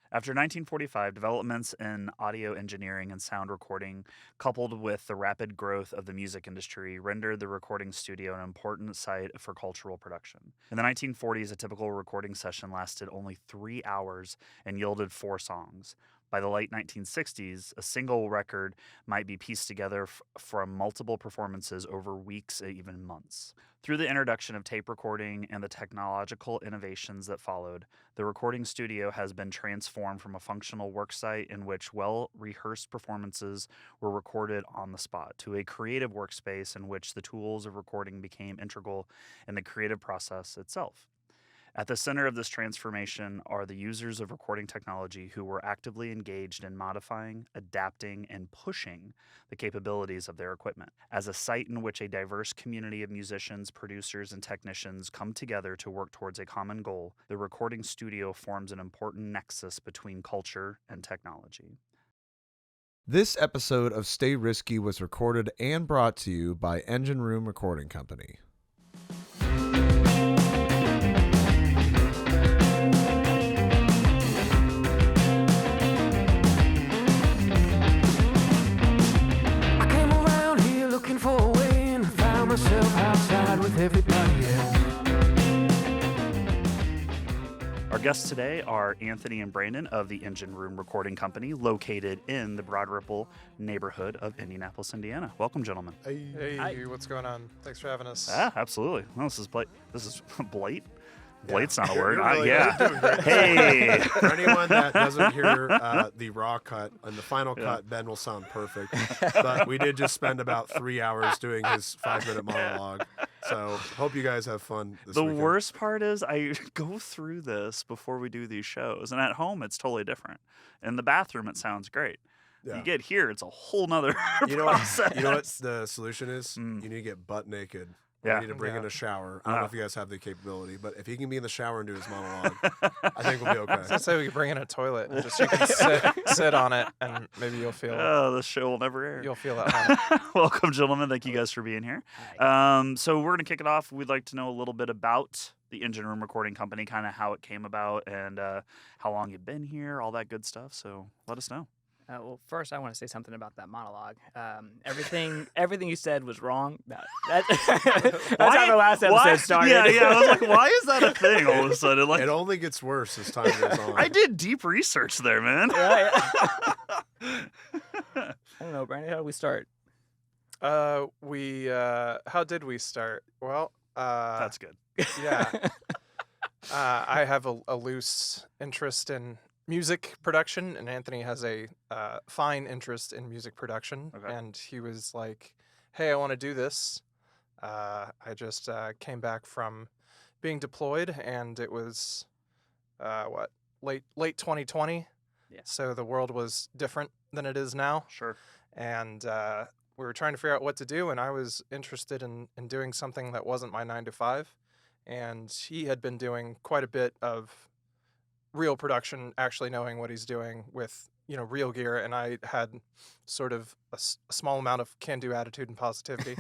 After 1945, developments in audio engineering and sound recording, coupled with the rapid growth of the music industry, rendered the recording studio an important site for cultural production. In the 1940s, a typical recording session lasted only 3 hours and yielded 4 songs. By the late 1960s, a single record might be pieced together from multiple performances over weeks, even months. Through the introduction of tape recording and the technological innovations that followed, the recording studio has been transformed from a functional worksite in which well-rehearsed performances were recorded on the spot to a creative workspace in which the tools of recording became integral in the creative process itself. At the center of this transformation are the users of recording technology who were actively engaged in modifying, adapting, and pushing the capabilities of their equipment. As a site in which a diverse community of musicians, producers, and technicians come together to work towards a common goal, the recording studio forms an important nexus between culture and technology. This episode of Stay Risky was recorded and brought to you by Engine Room Recording Company. Outside with everybody else. Our guests today are Anthony and Brandon of the Engine Room Recording Company, located in the Broadripple neighborhood of Indianapolis, Indiana. Welcome, gentlemen. Hey, Hi. what's going on? Thanks for having us. Absolutely. Well, this is Blake. This is Blake. Blade's not a You're word. really doing great. Hey. For anyone that doesn't hear the raw cut and the final cut, Ben will sound perfect. But we did just spend about 3 hours doing his 5-minute monologue. So hope you guys have fun this weekend. Worst part is I go through this before we do these shows, and at home it's totally different. In the bathroom it sounds great. Yeah. You get here, it's a whole nother You know process. what? You know what the solution is? You need to get butt naked. Yeah. You need to bring in a shower. I don't know if you guys have the capability, but if he can be in the shower and do his monologue, I think we'll be okay. I'd say we could bring in a toilet and just you can sit on it and maybe you'll feel Oh, this show will never air. you'll feel at home. Welcome, gentlemen. Thank you guys for being here. So we're going to kick it off. We'd like to know a little bit about the Engine Room Recording Company, kind of how it came about and how long you've been here, all that good stuff. So let us know. Well, first I want to say something about that monologue. Everything you said was wrong. No, that's how the last episode started. Yeah. I was like, why is that a thing all of a sudden? Like, It only gets worse as time goes on. I did deep research there, man. Yeah. I don't know, Brandon. How do we start? How did we start? Well, That's good. yeah. I have a loose interest in music production, and Anthony has a fine interest in music production. Okay. And he was like, "Hey, I want to do this." I just came back from being deployed, and it was late 2020. Yeah. So the world was different than it is now, Sure. and we were trying to figure out what to do. And I was interested in doing something that wasn't my 9 to 5, and he had been doing quite a bit of real production, actually knowing what he's doing with real gear, and I had sort of a small amount of can-do attitude and positivity,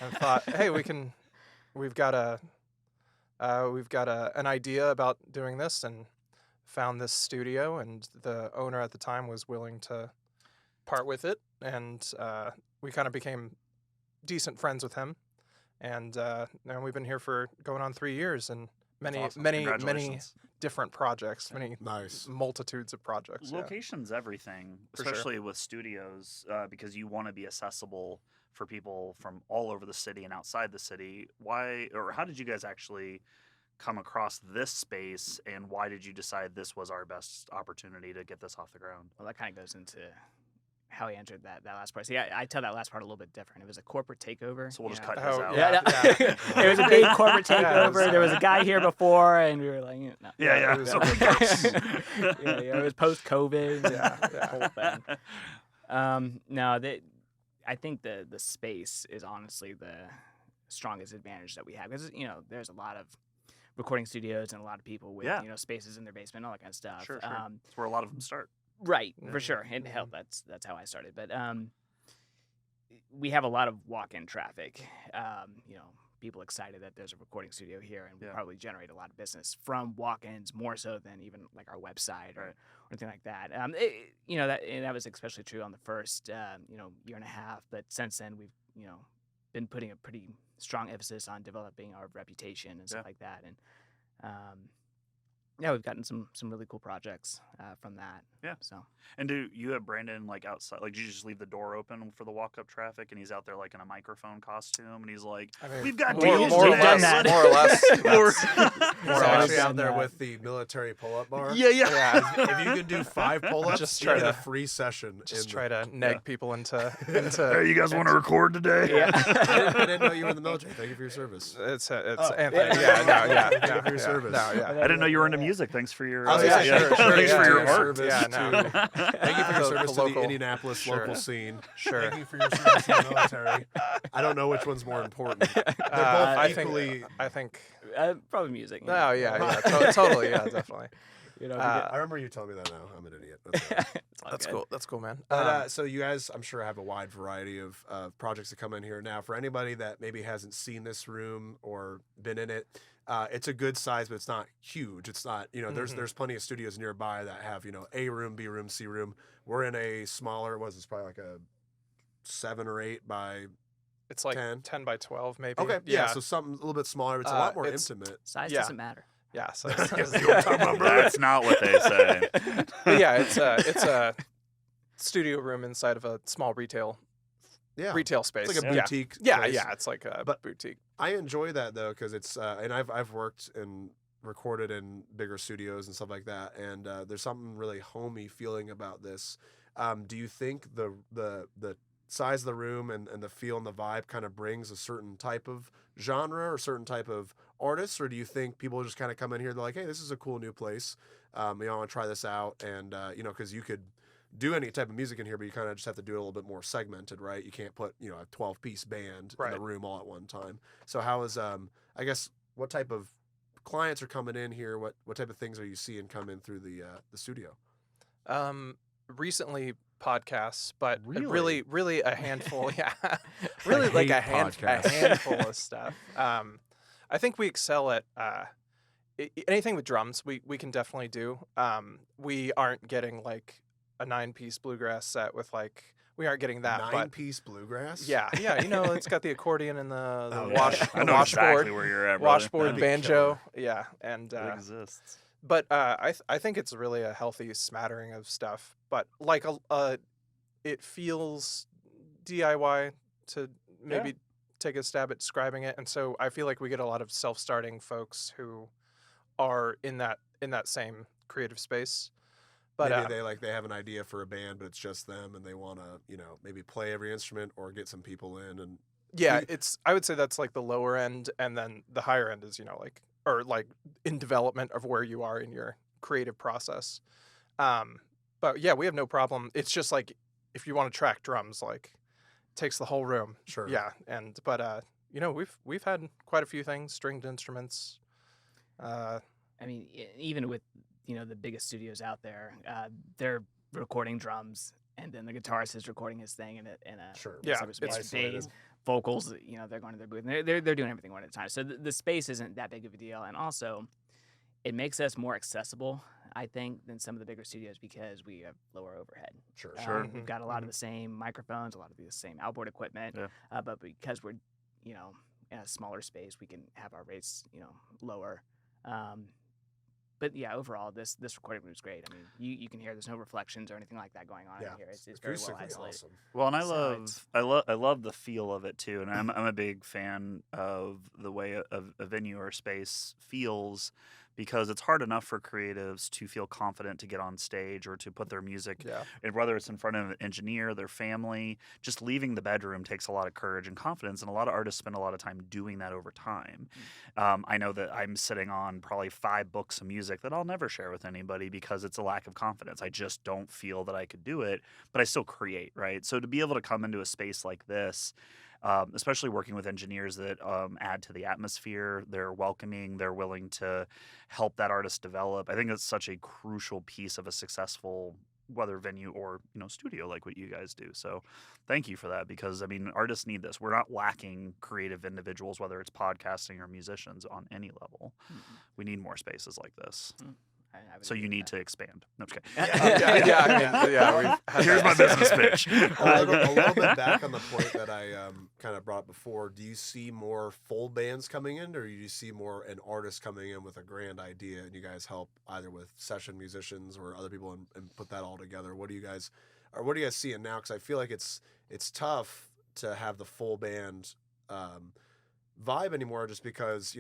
and thought, hey, we've got an idea about doing this, and found this studio, and the owner at the time was willing to part with it, and we kind of became decent friends with him, and now we've been here for going on 3 years, and many Awesome. many Congratulations. different projects, many Nice. multitudes of projects. Yeah. Location's everything, For sure. especially with studios, because you want to be accessible for people from all over the city and outside the city. Why, or how did you guys actually come across this space, and why did you decide this was our best opportunity to get this off the ground? Well, that kind of goes into how he entered that last part. See, I tell that last part a little bit different. It was a corporate takeover. So we'll just you know. cut this out. Yeah. It was a big corporate Yeah, it takeover. was, there was a guy here before, and we were like, no. Yeah. it was- It was post-COVID. Yeah, the whole thing. No, I think the space is honestly the strongest advantage that we have, because there's a lot of recording studios and a lot of people with spaces in their basement, all that kind of stuff. Sure. That's where a lot of them start. Right, Yeah. for sure. And hell, that's how I started. But we have a lot of walk-in traffic. people excited that there's a recording studio here, and Yeah. we'll probably generate a lot of business from walk-ins more so than even like our website or anything like that. That was especially true on the first year and a half, but since then we've been putting a pretty strong emphasis on developing our reputation and stuff like that, and we've gotten some really cool projects from that. Yeah. So. And do you have Brandon like outside? Like, do you just leave the door open for the walk-up traffic, and he's out there like in a microphone costume, and he's like, I mean, "We've got more deals or today." less, more or less. Or- That's He's more or actually less. out there with the military pull-up bar. Yeah. Yeah, If you can do 5 pull-ups, Just you try get a to- free session. just in try to neg people into. Hey, you guys want to record today? Yeah. I didn't know you were in the military. Thank you for your service. It's Oh. Anthony. Yeah, Thank you no, for your yeah, service. no, yeah. I didn't know you were into music. Thanks for your. I was gonna say, sure, Thanks yeah, for your yeah. art. service Yeah, no. Thank you for your The service to local- the Indianapolis Sure. local scene. Sure. Thank you for your service to the military. I don't know which one's more important. They're both I equally. think. Probably music. Oh yeah, totally, yeah, definitely. I remember you telling me that now. I'm an idiot. That's all right. That's cool. That's cool, man. But, so you guys, I'm sure, have a wide variety of projects that come in here. Now, for anybody that maybe hasn't seen this room or been in it, it's a good size, but it's not huge. It's not, there's plenty of studios nearby that have, A room, B room, C room. We're in a smaller, it's probably like a 7 or 8 by. It's like 10. 10 by 12, maybe. Okay, yeah, so something a little bit smaller. It's a lot more it's- intimate. Size Yeah. doesn't matter. yeah. So, That's not what they say. but yeah, it's a studio room inside of a small retail Yeah, space. it's like a Yeah. boutique. Yeah, place. yeah, it's like a But- boutique. I enjoy that though because it's and I've worked and recorded in bigger studios and stuff like that, and there's something really homey feeling about this. Do you think the size of the room and the feel and the vibe kind of brings a certain type of genre or certain type of artists, or do you think people just kind of come in here, they're like, hey, this is a cool new place, I want to try this out, and because you could do any type of music in here, but you kind of just have to do it a little bit more segmented, right? You can't put a 12-piece band in Right. the room all at one time. So how is I guess what type of clients are coming in here? What type of things are you seeing come in through the studio? Recently podcasts, but Really? really a handful. Yeah, really like a hate podcasts. handful of stuff. I think we excel at anything with drums. We can definitely do. We aren't getting like a 9-piece bluegrass set with we aren't getting that. But 9-piece bluegrass? yeah, it's got the accordion and the Oh, wash yeah. I the know washboard exactly where you're at, brother. washboard That'd be banjo. Yeah, and It exists. but I think it's really a healthy smattering of stuff. But it feels DIY to maybe take a stab at describing it. And so I feel like we get a lot of self-starting folks who are in that same creative space. But Maybe they have an idea for a band, but it's just them, and they want to maybe play every instrument or get some people in. And yeah, I would say that's like the lower end, and then the higher end is in development of where you are in your creative process. But yeah, we have no problem. It's just like if you want to track drums, it takes the whole room. sure, Yeah, but we've had quite a few things, stringed instruments. I mean, even with the biggest studios out there, they're recording drums, and then the guitarist is recording his thing in a Sure. Yeah, separate space. it's Bass, vocals, they're going to their booth, and they're doing everything one at a time. So the space isn't that big of a deal, and also it makes us more accessible, I think, than some of the bigger studios because we have lower overhead. sure. Sure. We've got a lot of the same microphones, a lot of the same outboard equipment, Yeah. but because we're in a smaller space, we can have our rates lower. But yeah, overall, this recording room is great. I mean, you can hear there's no reflections or anything like that going on Yeah, in here. It's very well Acoustically isolated. awesome. Well, and So I love the feel of it too, and I'm a big fan of the way a venue or space feels, because it's hard enough for creatives to feel confident to get on stage or to put their music, Yeah. and whether it's in front of an engineer, their family. Just leaving the bedroom takes a lot of courage and confidence, and a lot of artists spend a lot of time doing that over time. I know that I'm sitting on probably 5 books of music that I'll never share with anybody because it's a lack of confidence. I just don't feel that I could do it, but I still create, right? So to be able to come into a space like this, especially working with engineers that add to the atmosphere, they're welcoming, they're willing to help that artist develop. I think it's such a crucial piece of a successful whether venue or studio like what you guys do. So thank you for that, because I mean artists need this. We're not lacking creative individuals, whether it's podcasting or musicians on any level. We need more spaces like this. I would So agree you with need that. to expand. No, I'm just kidding. We've had Here's that. my business pitch. a little bit back on the point that I kind of brought up before. Do you see more full bands coming in, or do you see more an artist coming in with a grand idea, and you guys help either with session musicians or other people and put that all together? What are you guys seeing now? Because I feel like it's tough to have the full band vibe anymore, just because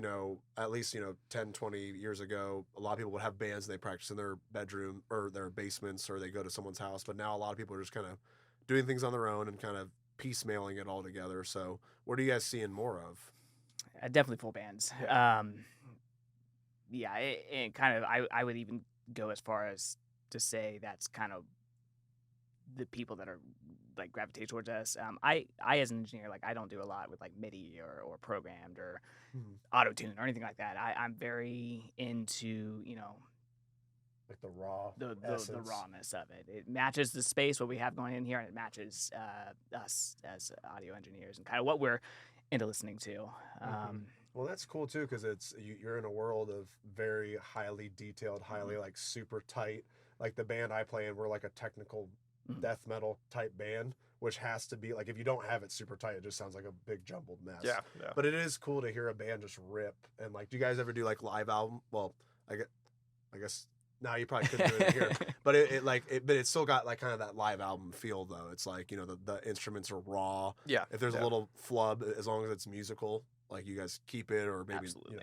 at least 10 20 years ago a lot of people would have bands and they practice in their bedroom or their basements, or they go to someone's house. But now a lot of people are just kind of doing things on their own and kind of piecemealing it all together. So what are you guys seeing more of? Definitely full bands. It kind of I would even go as far as to say that's kind of the people that are like gravitate towards us. I as an engineer, like I don't do a lot with like MIDI or programmed or auto tune or anything like that. I'm very into Like the raw the essence. rawness of it. It matches the space what we have going in here, and it matches us as audio engineers and kind of what we're into listening to. Well, that's cool too, because you're in a world of very highly detailed, highly like super tight. Like the band I play in, we're like a technical death metal type band, which has to be like, if you don't have it super tight, it just sounds like a big jumbled mess. Yeah. But it is cool to hear a band just rip. And like, do you guys ever do like live album? Well, I guess now you probably couldn't do it here, but but it's still got like kind of that live album feel though. It's like the instruments are raw. Yeah. If there's a little flub, as long as it's musical, like you guys keep it, or maybe Absolutely.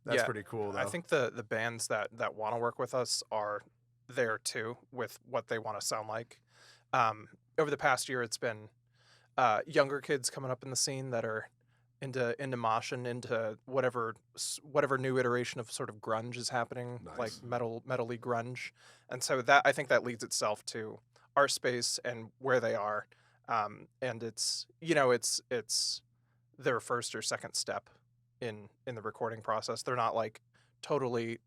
that's pretty cool though. I think the bands that want to work with us are there too with what they want to sound like. Over the past year, it's been younger kids coming up in the scene that are into mosh and into whatever new iteration of sort of grunge is happening, like metal-y grunge. And so that, I think that leads itself to our space and where they are. And it's it's their first or second step in the recording process. They're not like totally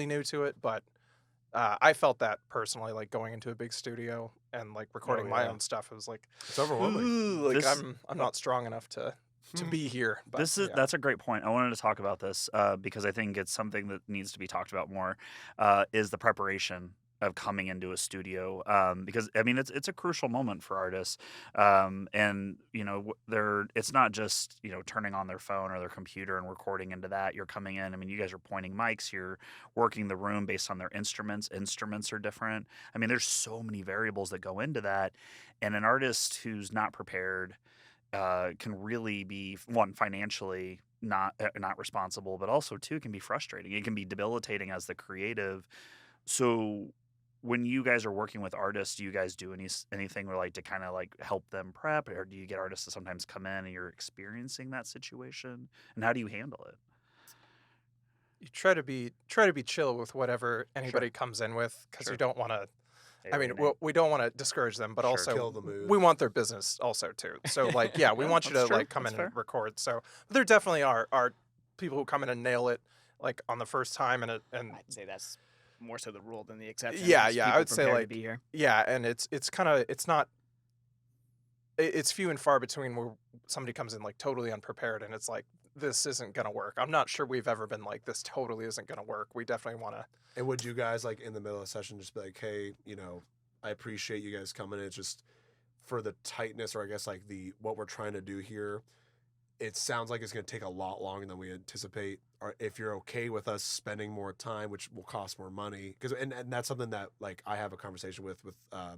new to it, but I felt that personally, like going into a big studio and like recording my own stuff. It was like, it's overwhelming. like I'm not strong enough to be here. But, That's a great point. I wanted to talk about this because I think it's something that needs to be talked about more. Is the preparation of coming into a studio, because I mean it's a crucial moment for artists, and it's not just turning on their phone or their computer and recording into that. You're coming in. I mean, you guys are pointing mics. You're working the room based on their instruments. Instruments are different. I mean, there's so many variables that go into that, and an artist who's not prepared can really be, one, financially not responsible, but also two, can be frustrating. It can be debilitating as the creative. So when you guys are working with artists, do you guys do anything like to kind of like help them prep, or do you get artists to sometimes come in and you're experiencing that situation, and how do you handle it? you try to be chill with whatever anybody comes in with, because you don't want to. I mean, we don't want to discourage them, but also Kill the mood. we want their business also too. So like, we want you to That's true. like come That's in fair. and record. So there definitely are people who come in and nail it like on the first time, and I'd say that's more so the rule than the exception. Yeah, There's I people would say prepared to like be here. and it's few and far between where somebody comes in like totally unprepared and it's like, this isn't gonna work. I'm not sure we've ever been like, this totally isn't gonna work. We definitely want to. And would you guys like in the middle of the session just be like, hey, I appreciate you guys coming. It's just for the tightness, or I guess like what we're trying to do here, it sounds like it's going to take a lot longer than we anticipate. Or if you're okay with us spending more time, which will cost more money, and that's something that like I have a conversation with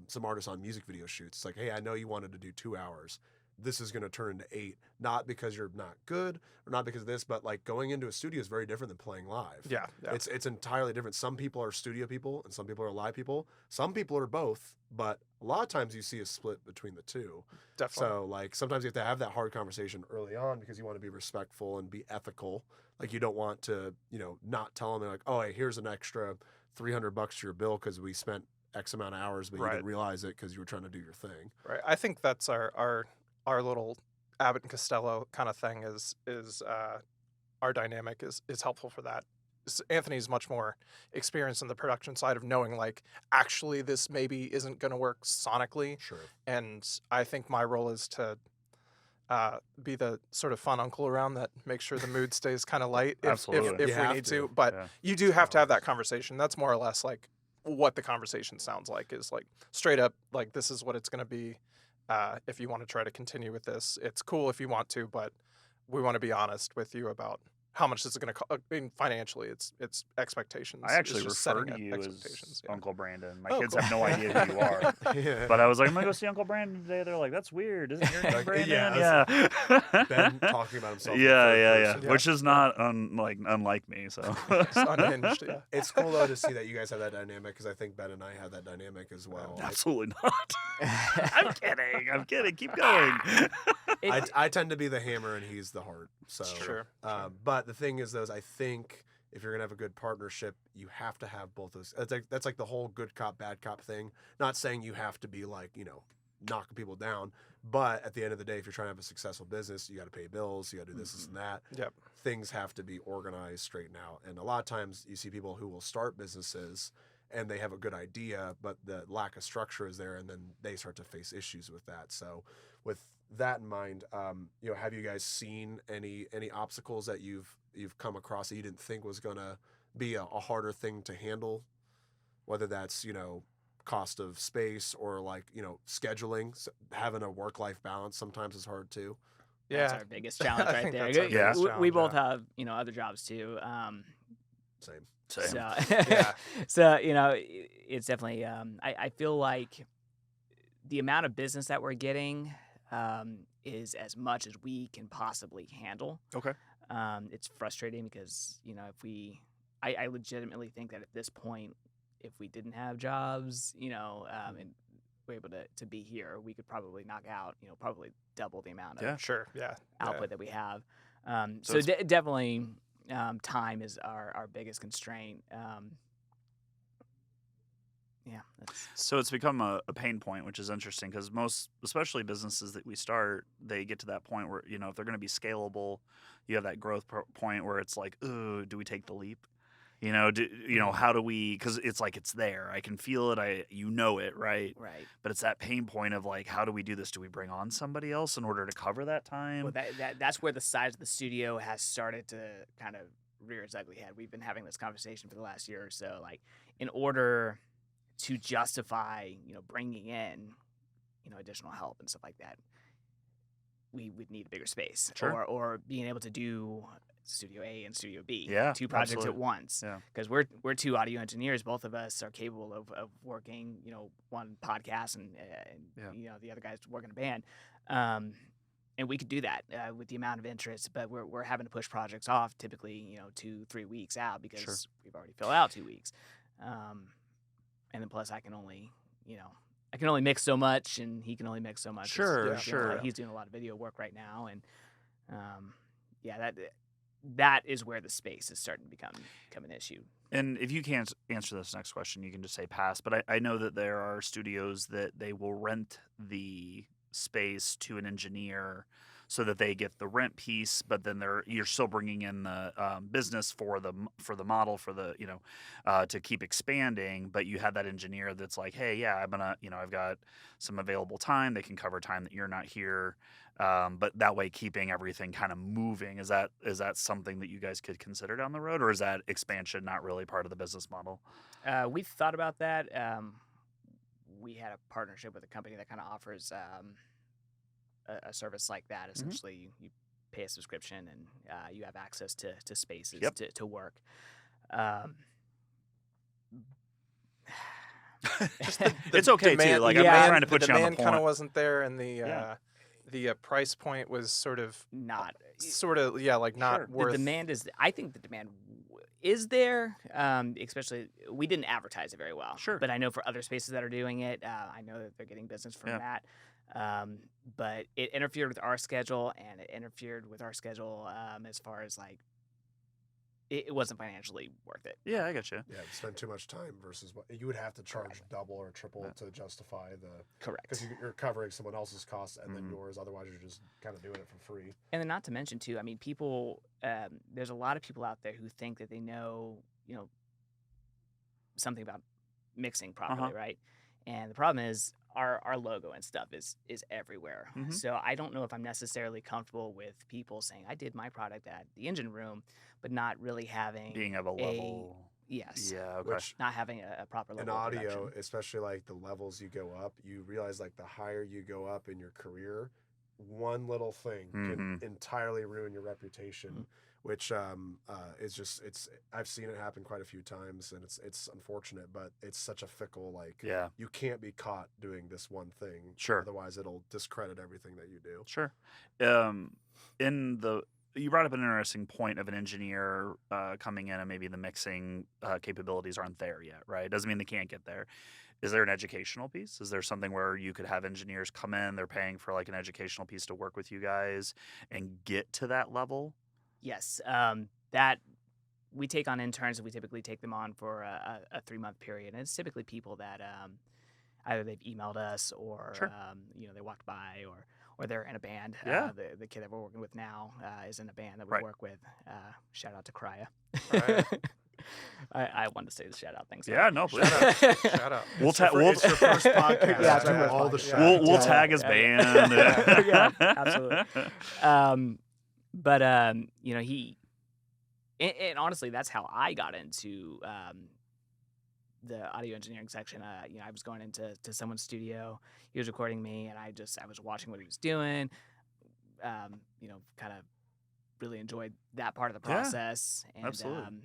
some artists on music video shoots. It's like, hey, I know you wanted to do 2 hours. This is going to turn into 8, not because you're not good or not because of this, but like going into a studio is very different than playing live. Yeah. It's entirely different. Some people are studio people and some people are live people. Some people are both, but a lot of times you see a split between the two. Definitely. So like sometimes you have to have that hard conversation early on because you want to be respectful and be ethical. Like you don't want to, not tell them like, oh, hey, here's an extra $300 to your bill because we spent X amount of hours, but you didn't realize it because you were trying to do your thing. Right. I think that's our little Abbott and Costello kind of thing is our dynamic is helpful for that. Anthony's much more experienced in the production side of knowing like actually this maybe isn't going to work sonically. Sure. And I think my role is to be the sort of fun uncle around that makes sure the mood stays kind of light Absolutely. if You we have need to. to. But Yeah. you do have to have that conversation. That's more or less like what the conversation sounds like, is like straight up like this is what it's going to be. If you want to try to continue with this, it's cool if you want to, but we want to be honest with you about how much this is going to cost. I mean, financially, it's expectations. I actually it's just refer setting to you expectations. as Yeah. Uncle Brandon. My Oh, kids cool. have no idea who you are. Yeah. But I was like, I'm going to go see Uncle Brandon today. They're like, that's weird. Isn't your name Like, Brandon? yeah, Yeah. Ben talking about himself. in Yeah, third yeah. person. Yeah. Which is not unlike me. So It's unhinged. Yeah. It's cool though to see that you guys have that dynamic, because I think Ben and I have that dynamic as well. absolutely not. I'm kidding. I'm kidding. Keep going. I tend to be the hammer and he's the heart. So Sure. But the thing is, though, is I think if you're gonna have a good partnership, you have to have both those. That's like the whole good cop, bad cop thing. Not saying you have to be like, knocking people down, but at the end of the day, if you're trying to have a successful business, you got to pay bills, you got to do this and that. Yep. Things have to be organized, straightened out. And a lot of times, you see people who will start businesses and they have a good idea, but the lack of structure is there, and then they start to face issues with that. So, with that in mind, have you guys seen any obstacles that you've come across that you didn't think was gonna be a harder thing to handle, whether that's cost of space or like scheduling? Having a work-life balance sometimes is hard too. That's Yeah. our biggest challenge I right think there. that's our Yeah. biggest We challenge, both yeah. have other jobs too. Same. Same. So Yeah. so it's definitely I feel like the amount of business that we're getting is as much as we can possibly handle. Okay. It's frustrating because if I legitimately think that at this point, if we didn't have jobs, and we're able to be here, we could probably knock out probably double the amount of Yeah. Sure. Yeah. output that we have. So So it's- definitely time is our biggest constraint. Yeah, So it's become a pain point, which is interesting because most, especially businesses that we start, they get to that point where, if they're going to be scalable, you have that growth point where it's like, ooh, do we take the leap? How do we, because it's like it's there. I can feel it. It, right? right. But it's that pain point of like, how do we do this? Do we bring on somebody else in order to cover that time? Well, that's where the size of the studio has started to kind of rear its ugly head. We've been having this conversation for the last year or so. Like, in order to justify, bringing in, additional help and stuff like that, we would need a bigger space, Sure. or being able to do Studio A and Studio B, Yeah, two projects absolutely. at once. Yeah. Because we're two audio engineers. Both of us are capable of working, one podcast and the other guys working a band. And we could do that with the amount of interest, but we're having to push projects off typically, 2-3 weeks out because Sure. we've already filled out 2 weeks. And then plus I can only mix so much, and he can only mix so much. Sure, It's, sure. like he's doing a lot of video work right now, and that is where the space is starting to become an issue. And if you can't answer this next question, you can just say pass. But I know that there are studios that they will rent the space to an engineer so that they get the rent piece, but then you're still bringing in the business for the model for the to keep expanding. But you have that engineer that's like, hey, yeah, I'm gonna I've got some available time. They can cover time that you're not here. But that way, keeping everything kind of moving. Is that something that you guys could consider down the road, or is that expansion not really part of the business model? We thought about that. We had a partnership with a company that kind of offers a service like that. Essentially, you pay a subscription and you have access to spaces Yep. to work. It's okay demand, too. Like yeah, I'm not trying to put the you on the demand kind of point. wasn't there, and Yeah. the price point was sort of Not not Sure. worth. the demand is. I think the demand is there. Especially we didn't advertise it very well. Sure. But I know for other spaces that are doing it, I know that they're getting business from Yeah. that. But it interfered with our schedule, and it interfered with our schedule as far as like it wasn't financially worth it. Yeah, I get you. Yeah, spend too much time versus what you would have to charge double or triple to justify the Correct. because you're covering someone else's costs and then Mhm. yours. Otherwise, you're just kind of doing it for free. And then not to mention too, I mean, people. There's a lot of people out there who think that they know, something about mixing properly, right? And the problem is our logo and stuff is everywhere. Mhm. So I don't know if I'm necessarily comfortable with people saying I did my product at the engine room, but not really having Being of a level. yes, Yeah, okay. Which not having a proper in level of audio, production. especially like the levels you go up, you realize like the higher you go up in your career, one little thing can entirely ruin your reputation. Which is just I've seen it happen quite a few times, and it's unfortunate, but it's such a fickle Yeah. you can't be caught doing this one thing. Sure. Otherwise, it'll discredit everything that you do. Sure. You brought up an interesting point of an engineer coming in and maybe the mixing capabilities aren't there yet, right? Doesn't mean they can't get there. Is there an educational piece? Is there something where you could have engineers come in, they're paying for like an educational piece to work with you guys and get to that level? Yes, that we take on interns, and we typically take them on for a 3-month period. And it's typically people that either they've emailed us or Sure. They walked by or they're in a band. Yeah. The kid that we're working with now is in a band that we Right. work with. Shout out to Krya. Right. I wanted to say the shout out thing. Yeah, no, please. Shout out. We'll It's your first podcast. Yeah, it's my do first all the podcast. shout We'll Yeah. tag his Yeah. band. Yeah, absolutely. But he and honestly, that's how I got into the audio engineering section. I was going into someone's studio. He was recording me, and I was watching what he was doing. Kind of really enjoyed that part of the Yeah, process. And absolutely.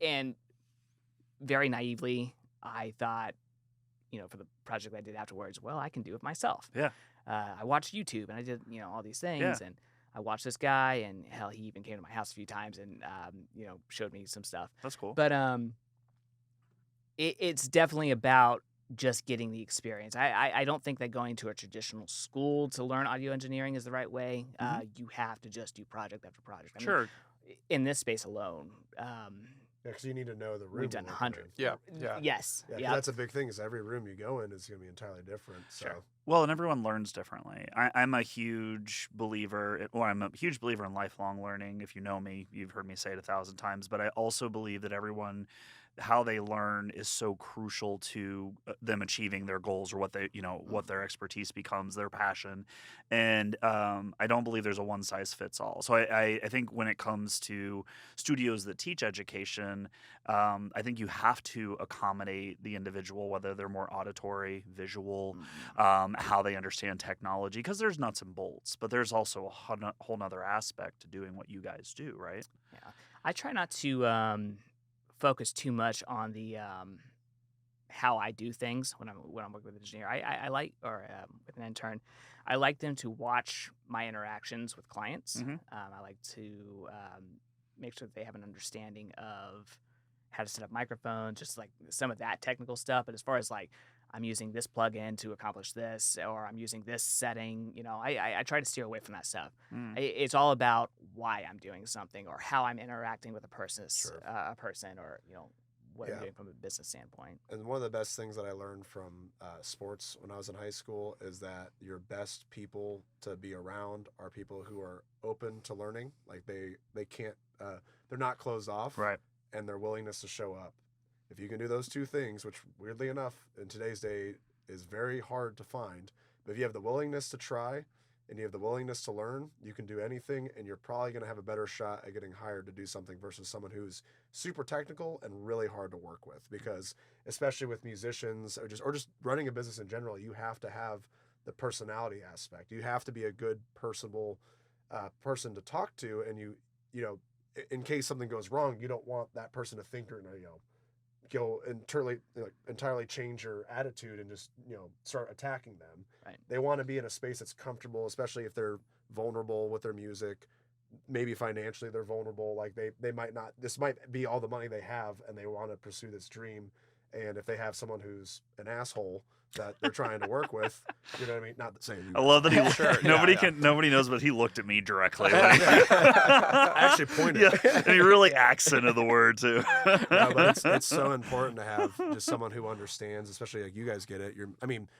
and very naively, I thought, for the project I did afterwards, well, I can do it myself. Yeah. I watched YouTube, and I did, all these things, Yeah. and I watched this guy, and hell, he even came to my house a few times and, showed me some stuff. That's cool. But it's definitely about just getting the experience. I don't think that going to a traditional school to learn audio engineering is the right way. You have to just do project after project. I mean, Sure. in this space alone, because you need to know the room. we've done you're working hundreds. in. Yeah. Yes. Yeah, 'cause Yeah. that's a big thing. Is every room you go in is going to be entirely different. So Sure. Well, and everyone learns differently. I'm a huge believer, I'm a huge believer in lifelong learning. If you know me, you've heard me say it 1,000 times, but I also believe that how they learn is so crucial to them achieving their goals or what what their expertise becomes, their passion. And I don't believe there's a one size fits all. So I think when it comes to studios that teach education, I think you have to accommodate the individual, whether they're more auditory, visual, how they understand technology, because there's nuts and bolts, but there's also a whole nother aspect to doing what you guys do, right? Yeah. I try not to focus too much on the how I do things when I'm working with an engineer. I like with an intern, I like them to watch my interactions with clients. I like to make sure that they have an understanding of how to set up microphones, just like some of that technical stuff. But as far as like I'm using this plugin to accomplish this, or I'm using this setting, I try to steer away from that stuff. It's all about why I'm doing something or how I'm interacting with a person, Sure. or what I'm doing from a business standpoint. And one of the best things that I learned from sports when I was in high school is that your best people to be around are people who are open to learning. Like they can't, they're not closed off, Right. and their willingness to show up. If you can do those two things, which weirdly enough in today's day is very hard to find, but if you have the willingness to try and you have the willingness to learn, you can do anything, and you're probably going to have a better shot at getting hired to do something versus someone who's super technical and really hard to work with. Because especially with musicians or just running a business in general, you have to have the personality aspect. You have to be a good, personable person to talk to, and in case something goes wrong, you don't want that person to think or go entirely change your attitude and just start attacking them. Right. They want to be in a space that's comfortable, especially if they're vulnerable with their music. Maybe financially they're vulnerable, like they might not, this might be all the money they have and they want to pursue this dream, And if they have someone who's an asshole that they're trying to work with, you know what I mean? Not the same. I love that he. Sure, Nobody knows, but he looked at me directly. I actually pointed. Yeah, and he really accented the word too. No, but it's so important to have just someone who understands, especially like you guys get it.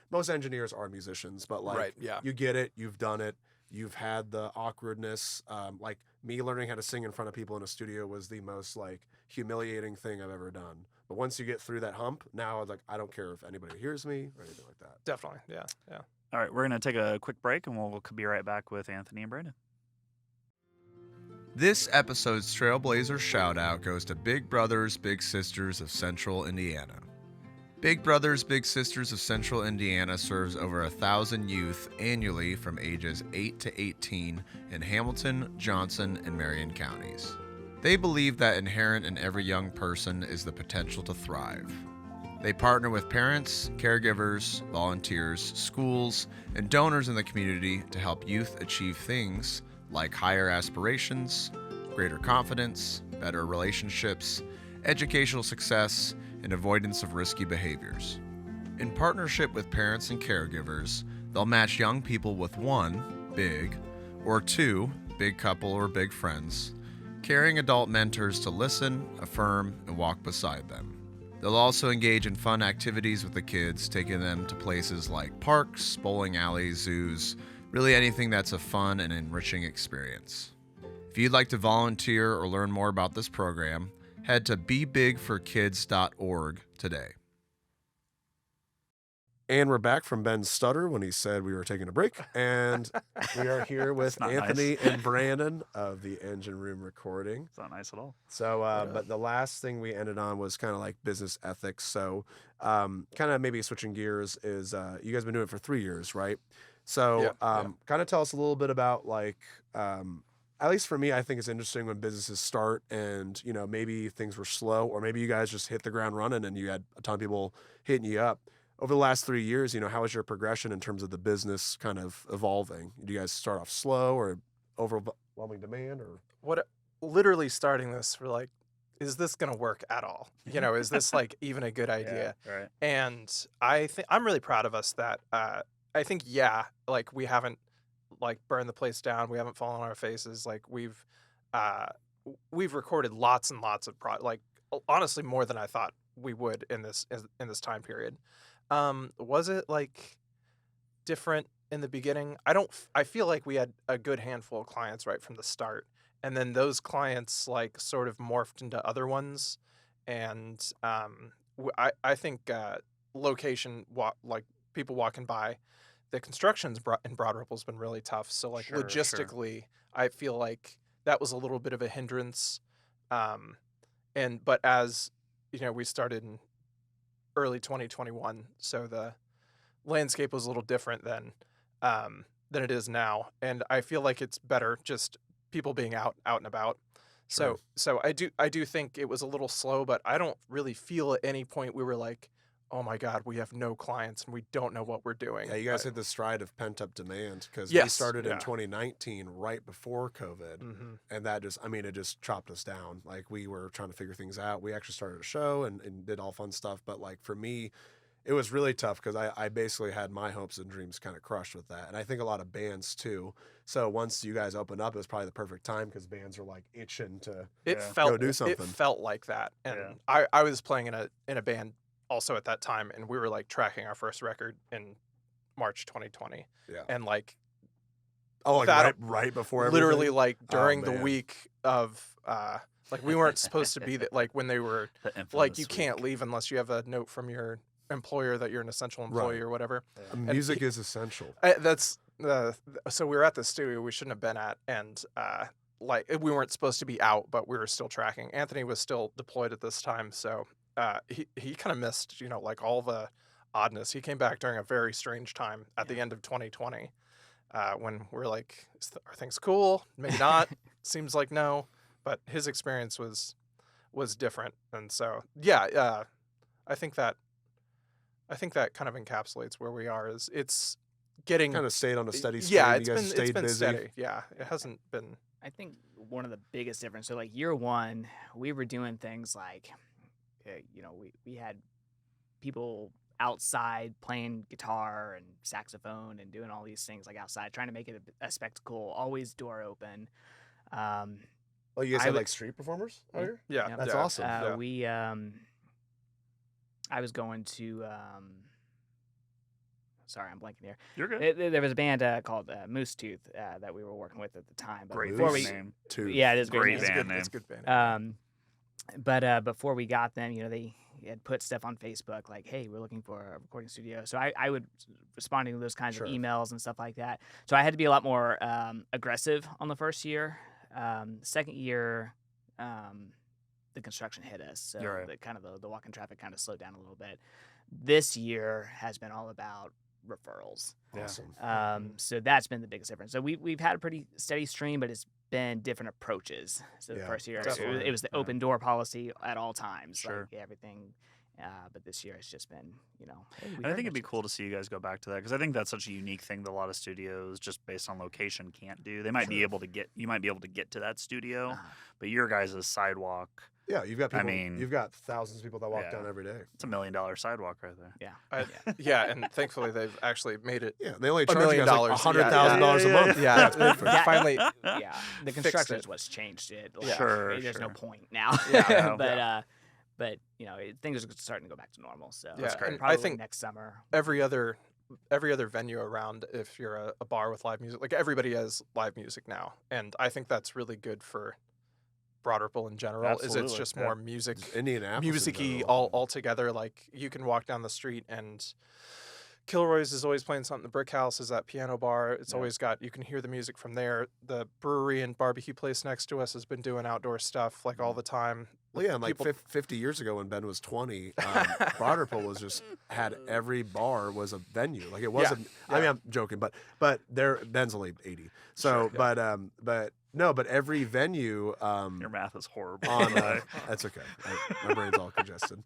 Most engineers are musicians, but like Right, yeah. you get it, you've done it, you've had the awkwardness. Like me learning how to sing in front of people in a studio was the most like humiliating thing I've ever done. But once you get through that hump, now like I don't care if anybody hears me or anything like that. Definitely, yeah. All right, we're gonna take a quick break, and we'll be right back with Anthony and Brandon. This episode's Trailblazer shout out goes to Big Brothers Big Sisters of Central Indiana. Big Brothers Big Sisters of Central Indiana serves over 1,000 youth annually from ages 8 to 18 in Hamilton, Johnson, and Marion counties. They believe that inherent in every young person is the potential to thrive. They partner with parents, caregivers, volunteers, schools, and donors in the community to help youth achieve things like higher aspirations, greater confidence, better relationships, educational success, and avoidance of risky behaviors. In partnership with parents and caregivers, they'll match young people with 1 big or 2 big couple or big friends, caring adult mentors to listen, affirm, and walk beside them. They'll also engage in fun activities with the kids, taking them to places like parks, bowling alleys, zoos, really anything that's a fun and enriching experience. If you'd like to volunteer or learn more about this program, head to bebigforkids.org today. And we're back from Ben's stutter when he said we were taking a break. And we are here with not Anthony nice. and Brandon of the Engine Room Recording. It's not nice at all. So, but the last thing we ended on was kind of like business ethics. So, kind of maybe switching gears is you guys been doing it for 3 years, right? So, kind of tell us a little bit about like, at least for me, I think it's interesting when businesses start and, you know, maybe things were slow or maybe you guys just hit the ground running and you had a ton of people hitting you up. Over the last 3 years, you know, how was your progression in terms of the business kind of evolving? Do you guys start off slow or overwhelming demand or? What literally starting this for like, is this going to work at all? You know, is this like even a good idea? Yeah, right. And I think I'm really proud of us that I think, like we haven't like burned the place down. We haven't fallen on our faces. Like we've recorded lots and lots of like honestly more than I thought we would in this time period. Was it like different in the beginning? I feel like we had a good handful of clients right from the start. And then those clients like sort of morphed into other ones. And I think location, like people walking by, the construction's in Broadripple has been really tough. So like Sure. logistically, I feel like that was a little bit of a hindrance. But as you know, we started in early 2021, so the landscape was a little different than it is now, and I feel like it's better just people being out and about. Sure. So I do think it was a little slow, but I don't really feel at any point we were like, oh my God, we have no clients and we don't know what we're doing. Yeah, you guys hit the stride of pent up demand because we Yes, started in yeah. 2019 right before COVID. Mm-hmm. And that it just chopped us down. Like we were trying to figure things out. We actually started a show and did all fun stuff. But like for me, it was really tough because I basically had my hopes and dreams kind of crushed with that. And I think a lot of bands too. So once you guys opened up, it was probably the perfect time because bands are like itching to go do something. It felt like that. And I was playing in a band also at that time, and we were like tracking our first record in March 2020. Yeah. And like right before literally everything? like during the man. week of like we weren't supposed to be that, like when they were The infamous like you week. can't leave unless you have a note from your employer that you're an essential employee Right. or whatever. Music is essential. That's so we were at the studio we shouldn't have been at, and like we weren't supposed to be out, but we were still tracking. Anthony was still deployed at this time, so he kind of missed, you know, like all the oddness. He came back during a very strange time at the end of 2020 when we're like, are things cool? Maybe not. Seems like no, but his experience was different, and so I think that kind of encapsulates where we are. Is it's getting Kind of stayed on a steady stream. yeah, You guys stayed busy. steady. Yeah, it hasn't been. I think one of the biggest differences, so like year one, we were doing things like, you know, we had people outside playing guitar and saxophone and doing all these things like outside, trying to make it a spectacle. Always door open. Oh, you guys I had would- like street performers out here? Yeah, That's yeah. awesome. I was going to. Sorry, I'm blanking here. You're good. There was a band called Moose Tooth that we were working with at the time. But Great before Moose we, name. Too. yeah, it is a great. Great name. It's a band good, name. it's a good band. But before we got them, they had put stuff on Facebook like, "Hey, we're looking for a recording studio." So I would responding to those kinds Sure. of emails and stuff like that. So I had to be a lot more aggressive on the first year. Second year, the construction hit us, so You're right. the walk-in traffic kind of slowed down a little bit. This year has been all about referrals. Awesome. So that's been the biggest difference. So we've had a pretty steady stream, but it's been different approaches. So the Yeah, first year definitely. it was the open door policy at all times, Sure. like everything. But this year it's just been, hey, we And I heard think it'd be about cool to see you guys go back to that because I think that's such a unique thing that a lot of studios, just based on location, can't do. They might be able to get you might be able to get to that studio, you. but your guys' sidewalk, Yeah, you've got people. mean- you've got thousands of people that walk Yeah. down every day. it's $1 million sidewalk right there. Yeah. Yeah, and thankfully they've actually made it. Yeah, they only $1 charge you million, guys like $100,000 yeah, a yeah, month. Yeah, That's they've perfect. finally. Yeah, the fixed construction it. is what's changed it. Yeah. Sure, There's no sure. point now. Yeah. but things are starting to go back to normal. So Yeah, great. and probably I think next summer. every other venue around, if you're a bar with live music, like everybody has live music now, and I think that's really good for Broadripple in general. Is it's Absolutely, just yeah. more music, Indianapolis. in music-y general. all together. Like you can walk down the street and Kilroy's is always playing something. The Brick House is that piano bar. It's Yeah. always got, you can hear the music from there. The brewery and barbecue place next to us has been doing outdoor stuff like all the time. Well, yeah, and like People- 50 years ago when Ben was 20, Broadripple was just had every bar was a venue. Like it wasn't. I mean, yeah. I'm joking, but Ben's only 80. So, Sure, yeah. but every venue. Your math is horrible. On that's okay. My brain's all congested.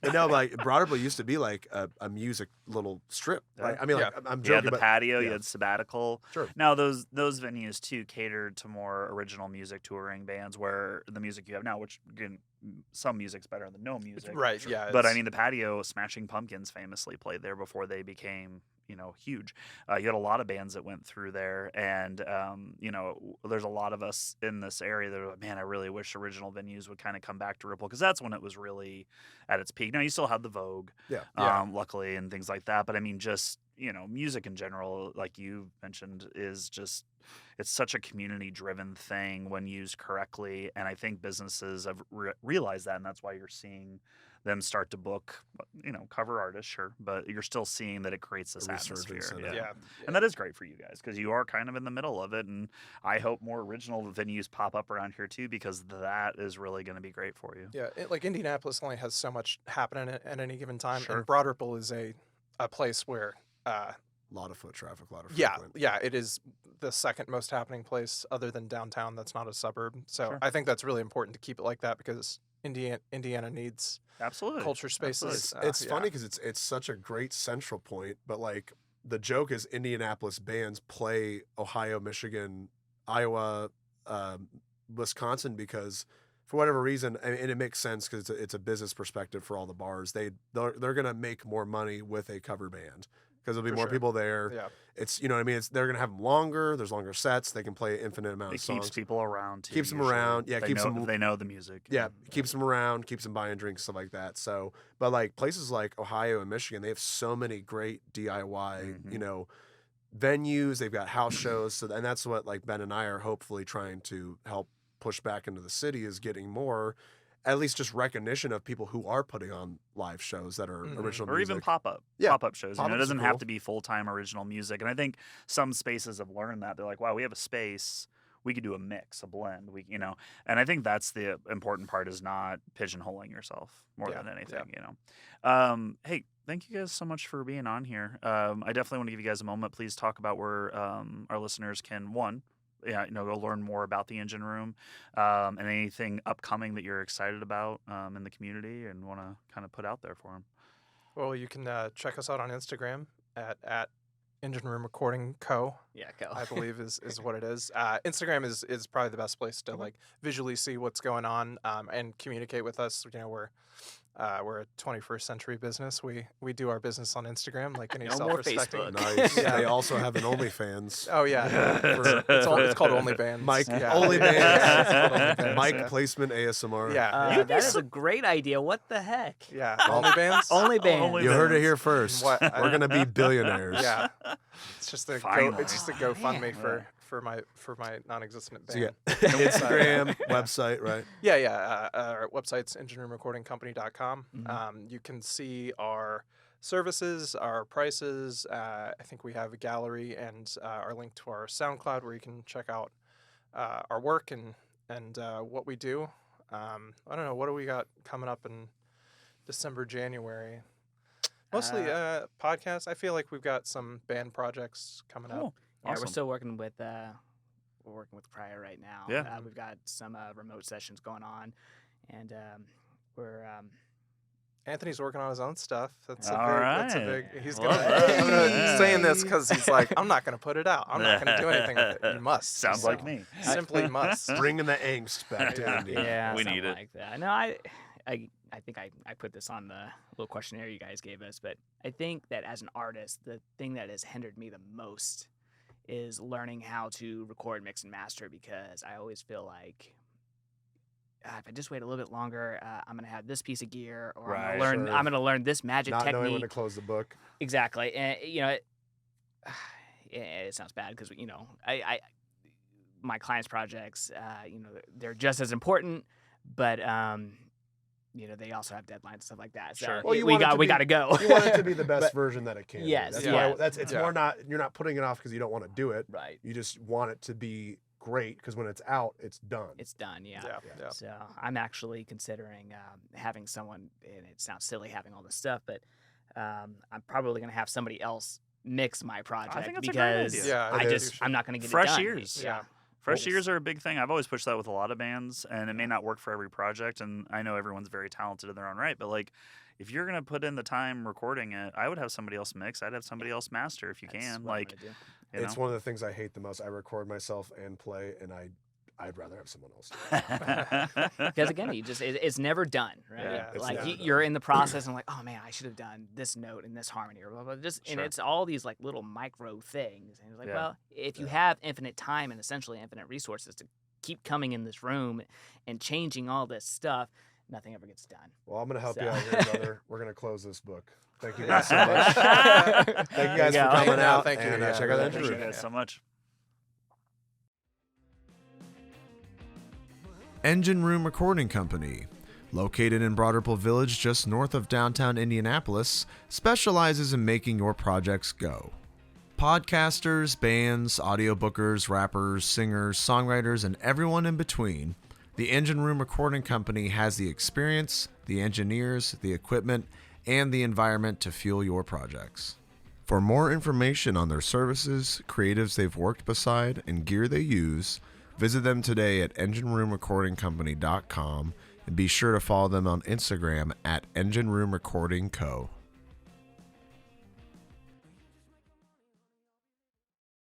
But no, like Broadripple used to be like a music little strip. Right? I mean, like I'm You joking. had the but, patio, you yeah. had sabbatical. Sure. Now those venues too catered to more original music touring bands, where the music you have now, which again, some music's better than no music. Right, yeah. But I it's- mean, the patio, Smashing Pumpkins famously played there before they became, huge. You had a lot of bands that went through there, and there's a lot of us in this area that are like, man, I really wish original venues would kind of come back to Ripple because that's when it was really at its peak. Now you still have the Vogue, Yeah. luckily, and things like that. But I mean, just music in general, like you mentioned, is just it's such a community-driven thing when used correctly, and I think businesses have realized that, and that's why you're seeing them start to book, cover artists, sure, but you're still seeing that it creates this A resurgence atmosphere. in it. yeah. And that is great for you guys because you are kind of in the middle of it, and I hope more original venues pop up around here too because that is really going to be great for you. Yeah, like Indianapolis only has so much happening at any given time, Sure. and Broadripple is a place where, A lot of foot traffic, a lot of yeah, frequent. yeah, it is the second most happening place other than downtown. That's not a suburb, so Sure. I think that's really important to keep it like that because Indiana needs Absolutely. culture spaces. It's yeah. funny because it's such a great central point, but like the joke is Indianapolis bands play Ohio, Michigan, Iowa, Wisconsin because for whatever reason, and it makes sense because it's a business perspective for all the bars. They're gonna make more money with a cover band because there'll be For more sure. people there. Yeah, It's what I mean. They're gonna have them longer. There's longer sets. They can play an infinite amount It of songs. keeps people around too. Keeps them usually. around. Yeah, they keeps know, them- They know the music. Yeah, keeps them around, keeps them buying drinks, stuff like that. So, but like places like Ohio and Michigan, they have so many great DIY, Mhm. Venues. They've got house shows. So, and that's what like Ben and I are hopefully trying to help push back into the city is getting more, at least just recognition of people who are putting on live shows that are Mhm. original Or music. even pop-up Yeah, shows. It pop-ups are doesn't have cool. to be full-time original music. And I think some spaces have learned that. They're like, wow, we have a space. We could do a mix, a blend. And I think that's the important part is not pigeonholing yourself more Yeah, than anything, Hey, thank you guys so much for being on here. I definitely want to give you guys a moment. Please talk about where our listeners can, go learn more about the Engine Room and anything upcoming that you're excited about in the community and want to kind of put out there for them. well, you can check us out on Instagram at Engine Room Recording Co. Yeah, go. I believe is what it is. Instagram is probably the best place to like visually see what's going on and communicate with us. We're We're a 21st century business. We do our business on Instagram like any No more self-respecting. Facebook. Nice. Yeah. They also have an OnlyFans. Oh yeah, it's called OnlyBands. Mike, yeah. OnlyBands. Yeah, it's called OnlyBands, Mike yeah. placement ASMR. Yeah, You'd be That is a great idea. What the heck? yeah. OnlyBands. OnlyBands. You heard it here first. What? We're gonna be billionaires. Yeah, it's just a Finally. it's just a GoFundMe Man. for my non-existent So you band. got Instagram, website, right? Yeah. Our website's engineroomrecordingcompany.com. Mhm. You can see our services, our prices. I think we have a gallery and our link to our SoundCloud where you can check out our work and what we do. I don't know, what do we got coming up in December, January? Mostly podcasts. I feel like we've got some band projects coming up. Cool. Yeah, Awesome. we're still working with Prior right now. Yeah. We've got some remote sessions going on, and we're Anthony's working on his own stuff. That's All that's a right. big. He's Love gonna. that. I'm Hey. saying this because he's like, I'm not gonna put it out. I'm not gonna do anything with it. You must. Sounds like So, me. Simply must. Bringing the angst back to Yeah. Indy. yeah, We something need it. like that. No, I think I put this on the little questionnaire you guys gave us, but I think that as an artist, the thing that has hindered me the most is learning how to record, mix, and master, because I always feel like if I just wait a little bit longer, I'm gonna have this piece of gear, or Right. I'm gonna learn this magic Not knowing when technique. to close the book. Exactly, and it sounds bad because I my clients' projects, they're just as important, but they also have deadlines and stuff like that. So Sure. Well, you we want it to we be- got to go. You want it to be the best version that it can. Yes, That's yeah. why it's Yeah. more not you're not putting it off because you don't want to do it. Right, You just want it to be great because when it's out, it's done. it's done. Yeah. Yeah. So I'm actually considering having someone, and it sounds silly having all this stuff, but I'm probably going to have somebody else mix my project think that's a great because idea. Yeah, I it just is. I'm not going to get Fresh it done. ears. Yeah. Fresh Cool. ears are a big thing. I've always pushed that with a lot of bands, and it may not work for every project. And I know everyone's very talented in their own right, but like, if you're gonna put in the time recording it, I would have somebody else mix. I'd have somebody else master if you That's can. what I'm Like, gonna do. you It's know? one of the things I hate the most. I record myself and play, and I'd rather have someone else. Because again, it's never done, right? Yeah, it's like never you're in the process and like, oh man, I should have done this note and this harmony or blah blah. And Sure. it's all these like little micro things. And it's like, Yeah. well, if you have infinite time and essentially infinite resources to keep coming in this room and changing all this stuff, nothing ever gets done. Well, I'm gonna help So- you out here, brother. We're gonna close this book. Thank you guys so much. There Thank you guys you for go. coming No, out. thank you. And Yeah, check out really the Thank engine you room. guys so much. Engine Room Recording Company, located in Broadripple Village just north of downtown Indianapolis, specializes in making your projects go. Podcasters, bands, audiobookers, rappers, singers, songwriters, and everyone in between, the Engine Room Recording Company has the experience, the engineers, the equipment, and the environment to fuel your projects. For more information on their services, creatives they've worked beside, and gear they use, visit them today at engineroomrecordingcompany.com and be sure to follow them on Instagram at Engine Room Recording Co.